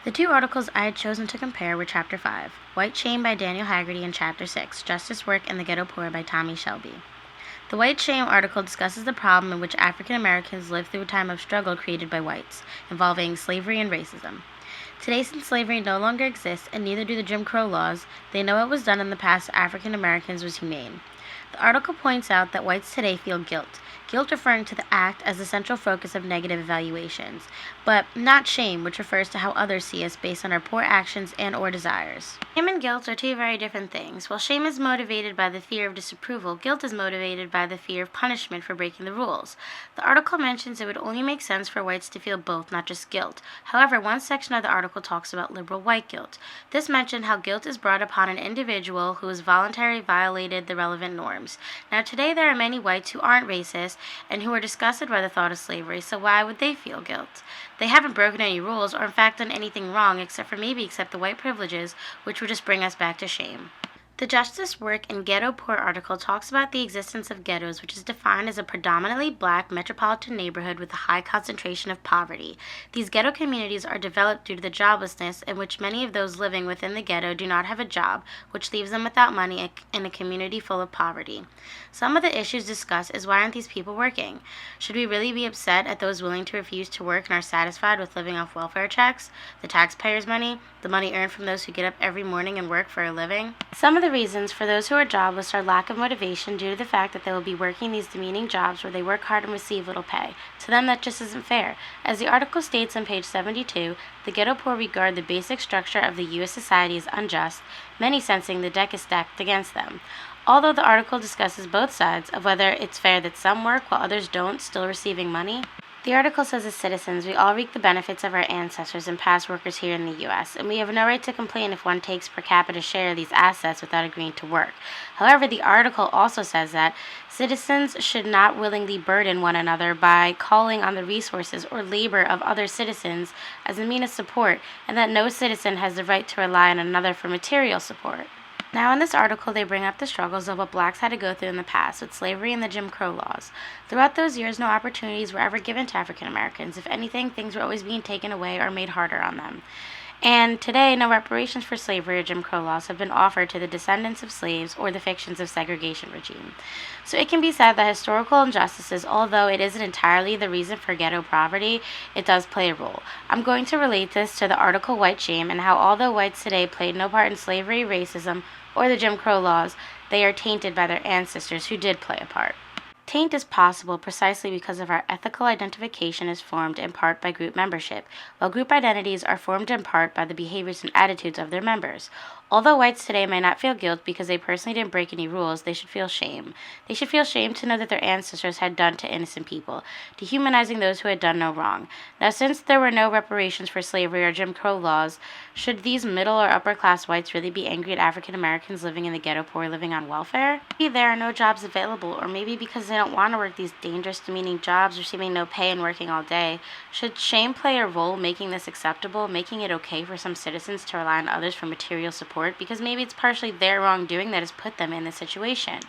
The two articles I had chosen to compare were Chapter 5, White Shame by Daniel Haggerty, and Chapter 6, Justice Work in the Ghetto Poor by Tommy Shelby. The White Shame article discusses the problem in which African Americans live through a time of struggle created by whites, involving slavery and racism. Today, since slavery no longer exists, and neither do the Jim Crow laws, they know what was done in the past to African Americans was humane. The article points out that whites today feel guilt referring to the act as the central focus of negative evaluations, but not shame, which refers to how others see us based on our poor actions and/or desires. Shame and guilt are two very different things. While shame is motivated by the fear of disapproval, guilt is motivated by the fear of punishment for breaking the rules. The article mentions it would only make sense for whites to feel both, not just guilt. However, one section of the article talks about liberal white guilt. This mentioned how guilt is brought upon an individual who has voluntarily violated the relevant norms. Now, today there are many whites who aren't racist and who are disgusted by the thought of slavery, so why would they feel guilt? They haven't broken any rules or in fact done anything wrong except for maybe accept the white privileges, which would just bring us back to shame. The Justice Work in Ghetto Poor article talks about the existence of ghettos, which is defined as a predominantly black metropolitan neighborhood with a high concentration of poverty. These ghetto communities are developed due to the joblessness in which many of those living within the ghetto do not have a job, which leaves them without money in a community full of poverty. Some of the issues discussed is why aren't these people working? Should we really be upset at those willing to refuse to work and are satisfied with living off welfare checks, the taxpayers' money, the money earned from those who get up every morning and work for a living? Some of the reasons for those who are jobless are lack of motivation due to the fact that they will be working these demeaning jobs where they work hard and receive little pay. To them, that just isn't fair. As the article states on page 72, the ghetto poor regard the basic structure of the U.S. society as unjust, many sensing the deck is stacked against them. Although the article discusses both sides of whether it's fair that some work while others don't, still receiving money, the article says as citizens, we all reap the benefits of our ancestors and past workers here in the U.S., and we have no right to complain if one takes per capita share of these assets without agreeing to work. However, the article also says that citizens should not willingly burden one another by calling on the resources or labor of other citizens as a means of support, and that no citizen has the right to rely on another for material support. Now, in this article, they bring up the struggles of what blacks had to go through in the past with slavery and the Jim Crow laws. Throughout those years, no opportunities were ever given to African Americans. If anything, things were always being taken away or made harder on them. And today, no reparations for slavery or Jim Crow laws have been offered to the descendants of slaves or the fictions of segregation regime. So it can be said that historical injustices, although it isn't entirely the reason for ghetto poverty, it does play a role. I'm going to relate this to the article White Shame and how although whites today played no part in slavery, racism, or the Jim Crow laws, they are tainted by their ancestors who did play a part. Taint is possible precisely because of our ethical identification is formed in part by group membership, while group identities are formed in part by the behaviors and attitudes of their members. Although whites today may not feel guilt because they personally didn't break any rules, they should feel shame. They should feel shame to know that their ancestors had done to innocent people, dehumanizing those who had done no wrong. Now, since there were no reparations for slavery or Jim Crow laws, should these middle or upper class whites really be angry at African Americans living in the ghetto poor living on welfare? Maybe there are no jobs available, or maybe because they don't want to work these dangerous, demeaning jobs, receiving no pay and working all day. Should shame play a role making this acceptable, making it okay for some citizens to rely on others for material support, because maybe it's partially their wrongdoing that has put them in this situation?